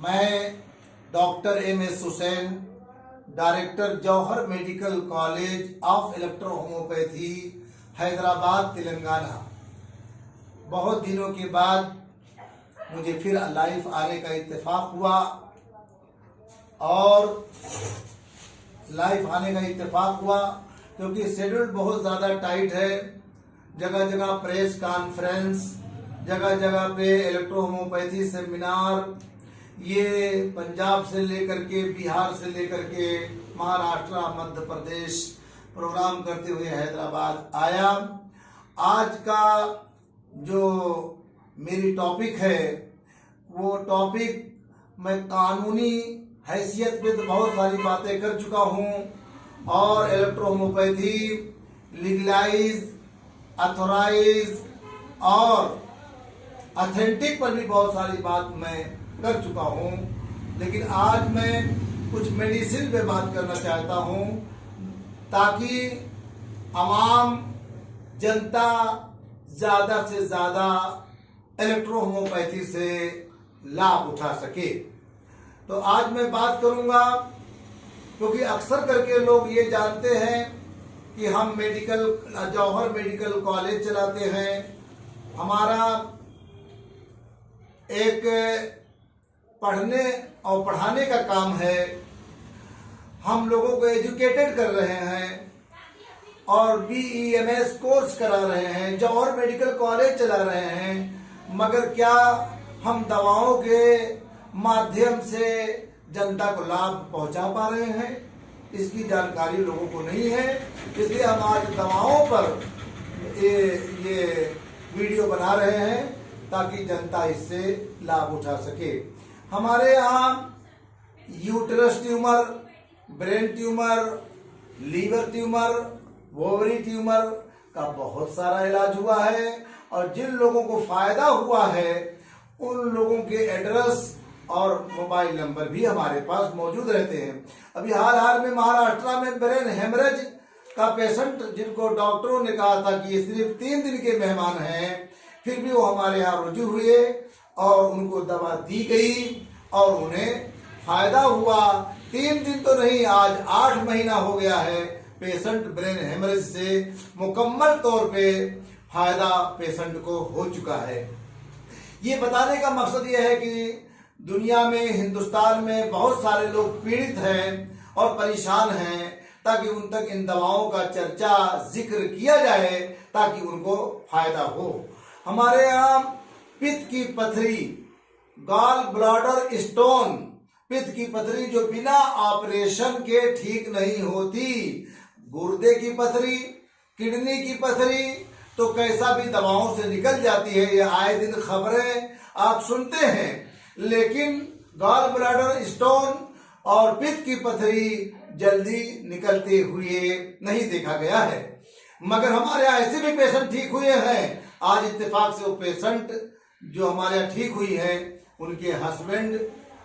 मैं doctor M S. Hussain, director Jauhar medical college of electro homeopathy, Hyderabad, Telangana. बहुत दिनों के बाद मुझे फिर लाइफ आने का इत्तेफाक हुआ और लाइफ आने का इत्तेफाक हुआ क्योंकि शेड्यूल बहुत ज़्यादा टाइट है। जगह जगह प्रेस कॉन्फ्रेंस, जगह जगह पे इलेक्ट्रो होम्योपैथी सेमिनार, ये पंजाब से लेकर के, बिहार से लेकर के महाराष्ट्र, मध्य प्रदेश प्रोग्राम करते हुए हैदराबाद आया। आज का जो मेरी टॉपिक है वो टॉपिक मैं कानूनी हैसियत पे तो बहुत सारी बातें कर चुका हूँ और इलेक्ट्रो होम्योपैथी लीगलाइज, अथोराइज और ऑथेंटिक पर भी बहुत सारी बात मैं कर चुका हूँ। लेकिन आज मैं कुछ मेडिसिन पे बात करना चाहता हूँ ताकि आवाम जनता ज़्यादा से ज़्यादा इलेक्ट्रो होम्योपैथी से लाभ उठा सके। तो आज मैं बात करूँगा क्योंकि अक्सर करके लोग ये जानते हैं कि हम जौहर मेडिकल कॉलेज चलाते हैं। हमारा एक पढ़ने और पढ़ाने का काम है। हम लोगों को एजुकेटेड कर रहे हैं और BEMS कोर्स करा रहे हैं, जौहर मेडिकल कॉलेज चला रहे हैं। मगर क्या हम दवाओं के माध्यम से जनता को लाभ पहुंचा पा रहे हैं? इसकी जानकारी लोगों को नहीं है। इसलिए हम आज दवाओं पर ये वीडियो बना रहे हैं ताकि जनता इससे लाभ उठा सके। हमारे यहाँ uterus tumour, brain tumour, liver tumour, ovary tumour का बहुत सारा इलाज हुआ है और जिन लोगों को फायदा हुआ है उन लोगों के एड्रेस और मोबाइल नंबर भी हमारे पास मौजूद रहते हैं। अभी हाल में महाराष्ट्र में ब्रेन हेमरेज का पेशेंट जिनको डॉक्टरों ने कहा था कि ये सिर्फ 3 दिन के मेहमान हैं, फिर भी वो हमारे यहाँ रुजू हुए और उनको दवा दी गई और उन्हें फायदा हुआ। 3 दिन तो नहीं, आज 8 महीना हो गया है पेशेंट ब्रेन हेमरेज से मुकम्मल तौर पे फायदा पेशेंट को हो चुका है। ये बताने का मकसद ये है कि दुनिया में, हिंदुस्तान में बहुत सारे लोग पीड़ित हैं और परेशान हैं ताकि उन तक इन दवाओं का चर्चा, जिक्र किया जाए ताकि उनको फायदा हो। हमारे यहाँ पित्त की पथरी, गॉल ब्लैडर स्टोन, पित्त की पथरी जो बिना ऑपरेशन के ठीक नहीं होती, गुर्दे की पथरी, किडनी की पथरी तो कैसा भी दवाओं से निकल जाती है। ये आए दिन खबरें आप सुनते हैं, लेकिन गॉल ब्लैडर स्टोन और पित्त की पथरी जल्दी निकलते हुए नहीं देखा गया है। मगर हमारे यहाँ ऐसे भी पेशेंट ठीक हुए हैं। आज इत्तेफाक से वो पेशेंट जो हमारे यहाँ ठीक हुई है उनके हस्बैंड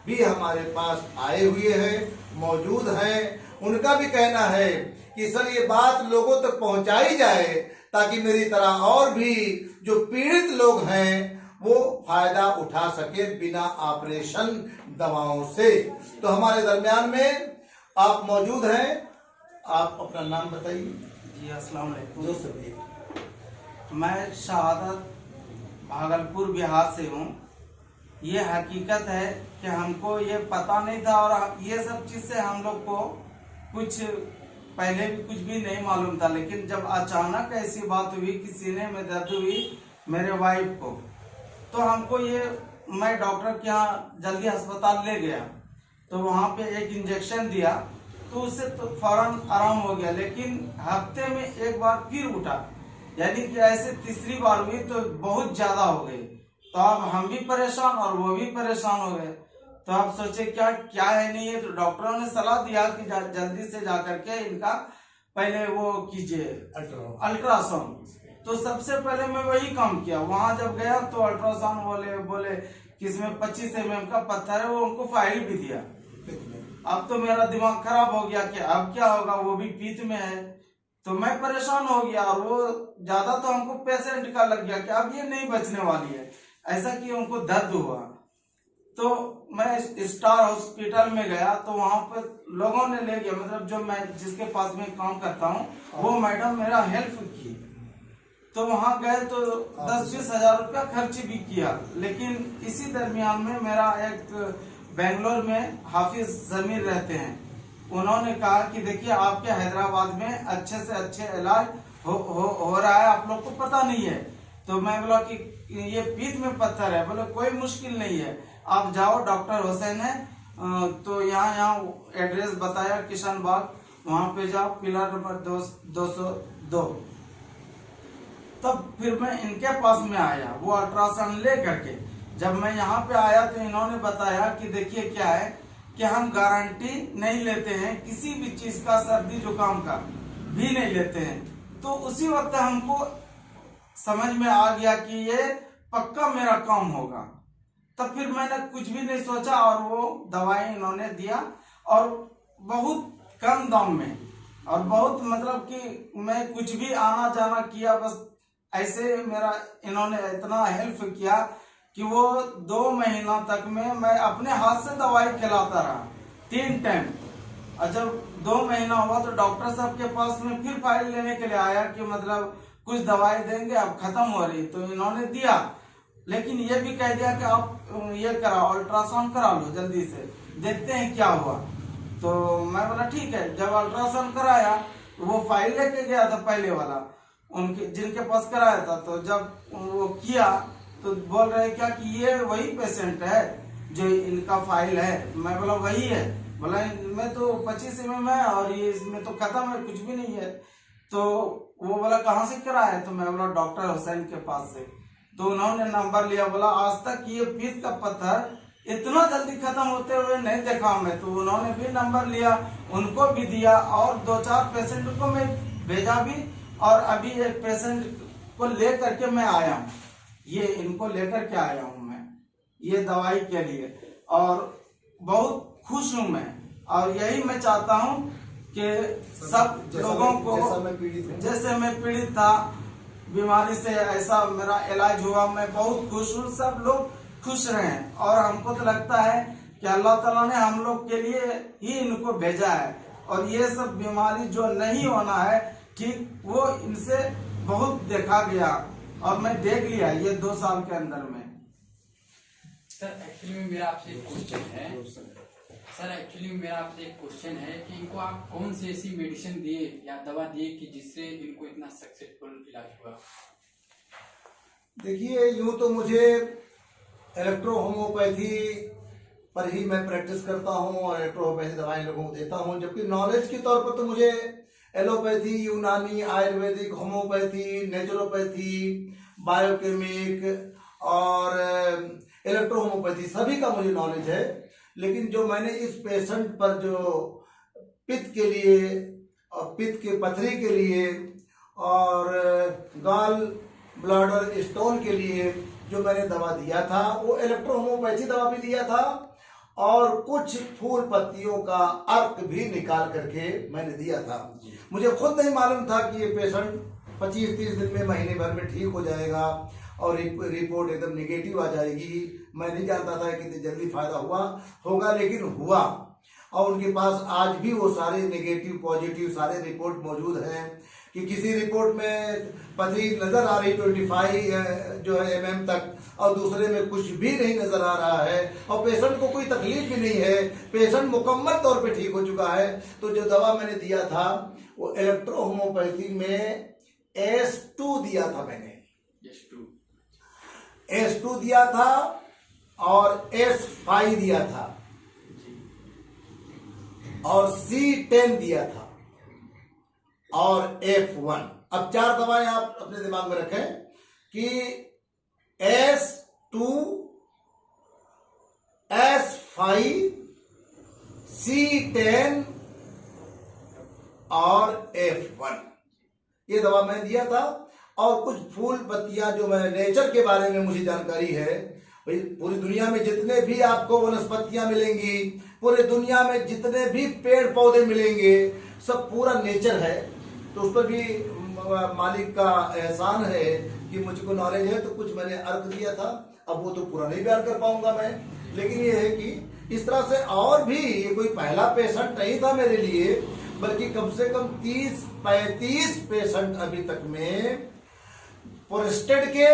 भी हमारे पास आए हुए हैं, मौजूद हैं। उनका भी कहना है कि सर ये बात लोगों तक पहुंचाई जाए ताकि मेरी तरह और भी जो पीड़ित लोग हैं वो फायदा उठा सके बिना ऑपरेशन दवाओं से। तो हमारे दरमियान में आप मौजूद हैं। आप अपना नाम बताइए। जी अस्सलाम वालेकुम। जो सभी मैं शहादत भागलपुर बिहार से हूँ। ये हकीकत है कि हमको ये पता नहीं था और ये सब चीज़ से हम लोग को कुछ पहले भी कुछ भी नहीं मालूम था। लेकिन जब अचानक ऐसी बात हुई कि सीने में दर्द हुई मेरे वाइफ को, तो हमको ये, मैं डॉक्टर के यहाँ जल्दी अस्पताल ले गया तो वहाँ पे एक इंजेक्शन दिया तो उससे तो फौरन आराम हो गया। लेकिन हफ्ते में एक बार फिर उठा, यानी कि ऐसे तीसरी बार हुई तो बहुत ज्यादा हो गई। तो अब हम भी परेशान और वो भी परेशान हो गए। तो आप सोचे क्या है नहीं है। तो डॉक्टरों ने सलाह दिया कि जल्दी से जाकर के इनका पहले वो कीजिए अल्ट्रासाउंड। तो सबसे पहले मैं वही काम किया। वहां जब गया तो अल्ट्रासाउंड बोले कि इसमें 25 mm का पत्थर है, वो उनको फाइल भी दिया। अब तो मेरा दिमाग खराब हो गया कि अब क्या होगा, वो भी पित्त में है। तो मैं परेशान हो गया और वो ज्यादा तो हमको पेशेंट का लग गया कि अब ये नहीं बचने वाली है, ऐसा कि उनको दर्द हुआ। तो मैं स्टार हॉस्पिटल में गया तो वहां पर लोगों ने ले गया, मतलब जो मैं जिसके पास में काम करता हूँ वो मैडम मेरा हेल्प की। तो वहां गए तो 10-20 हजार रुपया खर्च भी किया। लेकिन इसी दरमियान में मेरा एक बेंगलोर में हाफिज जमीर रहते हैं, उन्होंने कहा कि देखिए आपके हैदराबाद में अच्छे से अच्छे इलाज हो रहा है, आप लोग को पता नहीं है। तो मैं बोला कि ये पीठ में पत्थर है, बोले कोई मुश्किल नहीं है, आप जाओ, डॉक्टर हुसैन है। तो यहाँ एड्रेस बताया किशन बाग, वहां पे जाओ, पिलर नंबर 202। तब फिर मैं इनके पास में आया वो अल्ट्रासाउंड ले करके। जब मैं यहाँ पे आया तो इन्होंने बताया कि देखिए क्या है कि हम गारंटी नहीं लेते हैं किसी भी चीज का, सर्दी जुकाम का भी नहीं लेते हैं। तो उसी वक्त हमको समझ में आ गया कि ये पक्का मेरा काम होगा। तब फिर मैंने कुछ भी नहीं सोचा और वो दवाई इन्होंने दिया, और बहुत कम दाम में, और बहुत मतलब कि मैं कुछ भी आना जाना किया, बस ऐसे मेरा इन्होंने इतना हेल्प किया कि वो 2 महीना तक में मैं अपने हाथ से दवाई खिलाता रहा 3 टाइम। और जब 2 महीना हुआ तो डॉक्टर साहब के पास में फिर फाइल लेने के लिए आया कि मतलब कुछ दवाई देंगे, अब खत्म हो रही। तो इन्होंने दिया, लेकिन ये भी कह दिया कि आप ये कराओ, अल्ट्रासाउंड करा लो जल्दी से, देखते हैं क्या हुआ। तो मैं बोला ठीक है। जब अल्ट्रासाउंड कराया वो फाइल लेके गया था पहले वाला, उनके जिनके पास कराया था। तो जब वो किया तो बोल रहे क्या कि ये वही पेशेंट है जो इनका फाइल है। मैं बोला वही है। बोला मैं तो 25 mm है और ये इसमें तो खत्म है, कुछ भी नहीं है। तो वो बोला कहाँ से कराया? तो मैं बोला डॉक्टर हुसैन के पास से। तो उन्होंने नंबर लिया, बोला आज तक ये पीठ का पत्थर इतना जल्दी खत्म होते हुए नहीं देखा मैं। तो उन्होंने भी नंबर लिया, उनको भी दिया, और 2-4 पेशेंट को मैं भेजा भी, और अभी एक पेशेंट को ले करके मैं आया हूँ, ये इनको लेकर के आया हूँ मैं ये दवाई के लिए, और बहुत खुश हूँ मैं। और यही मैं चाहता हूँ कि सब लोगों को, जैसे मैं पीड़ित था बीमारी से, ऐसा मेरा इलाज हुआ, मैं बहुत खुश हूँ, सब लोग खुश रहें। और हमको तो लगता है कि अल्लाह ताला ने हम लोग के लिए ही इनको भेजा है, और ये सब बीमारी जो नहीं होना है ठीक, वो इनसे बहुत देखा गया और मैं देख लिया ये 2 साल के अंदर में। सर एक्चुअली में मेरा आपसे एक क्वेश्चन है कि इनको आप कौन सी ऐसी मेडिसिन दिए या दवा दिए कि जिससे इनको इतना सक्सेसफुल इलाज हुआ? देखिए, यूं तो मुझे इलेक्ट्रो होम्योपैथी पर ही मैं प्रैक्टिस करता हूं और इलेक्ट्रो होम्योपैथी दवाएं लोगों को देता हूं, जबकि नॉलेज के तौर पर तो मुझे एलोपैथी, यूनानी, आयुर्वेदिक, होम्योपैथी, नेचुरोपैथी, बायोकेमिक और इलेक्ट्रो होम्योपैथी सभी का मुझे नॉलेज है। लेकिन जो मैंने इस पेशेंट पर जो पित्त के लिए और पित्त के पथरी के लिए और गाल ब्लैडर स्टोन के लिए जो मैंने दवा दिया था, वो इलेक्ट्रो होम्योपैथी दवा भी दिया था, और कुछ फूल पत्तियों का अर्क भी निकाल करके मैंने दिया था। मुझे खुद नहीं मालूम था कि ये पेशेंट 25-30 दिन में, महीने भर में ठीक हो जाएगा और रिपोर्ट एकदम नेगेटिव आ जाएगी। मैं नहीं जानता था कि इतनी जल्दी फायदा होगा, लेकिन हुआ। और उनके पास आज भी वो सारे नेगेटिव पॉजिटिव सारे रिपोर्ट मौजूद हैं कि किसी रिपोर्ट में पथरी नजर आ रही 25 जो है mm तक, और दूसरे में कुछ भी नहीं नजर आ रहा है, और पेशेंट को कोई तकलीफ भी नहीं है, पेशेंट मुकम्मल तौर पे ठीक हो चुका है। तो जो दवा मैंने दिया था वो इलेक्ट्रो होम्योपैथी में S2 दिया था, मैंने S2 दिया था और S5 दिया था और C10 दिया था और F1। अब 4 दवाएं आप अपने दिमाग में रखें कि S2, S5, C10 और F1, ये दवा मैं दिया था। और कुछ फूल पत्तियां जो मैं नेचर के बारे में मुझे जानकारी है, भाई पूरी दुनिया में जितने भी आपको वनस्पतियां मिलेंगी, पूरे दुनिया में जितने भी पेड़ पौधे मिलेंगे, सब पूरा नेचर है। तो उस पर भी मालिक का एहसान है कि मुझको नॉलेज है। तो कुछ मैंने अर्थ दिया था, अब वो तो पूरा नहीं बयान कर पाऊंगा मैं, लेकिन ये है कि इस तरह से और भी, ये कोई पहला पेशेंट नहीं था मेरे लिए, बल्कि कम से कम 30-35 पेशेंट अभी तक में प्रोस्टेट के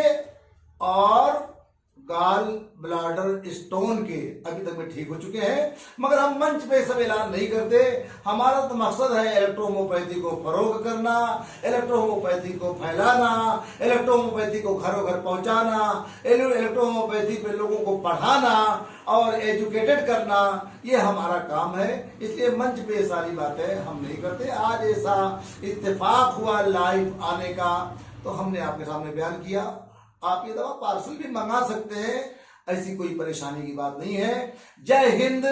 और गाल ब्लाडर स्टोन के अभी तक में ठीक हो चुके हैं। मगर हम मंच पे सब ऐलान नहीं करते। हमारा तो मकसद है इलेक्ट्रोहोमोपैथी को फरोग करना, इलेक्ट्रोहोमोपैथी को फैलाना, इलेक्ट्रोहोमोपैथी को घरों घर पहुंचाना, इलेक्ट्रोहोमोपैथी पे लोगों को पढ़ाना और एजुकेटेड करना, ये हमारा काम है। इसलिए मंच पे ये सारी बातें हम नहीं करते। आज ऐसा इत्तेफाक हुआ लाइव आने का, तो हमने आपके सामने बयान किया। आप ये दवा पार्सल भी मंगा सकते हैं, ऐसी कोई परेशानी की बात नहीं है। जय हिंद,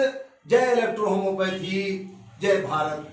जय इलेक्ट्रोहोमोपैथी, जय भारत।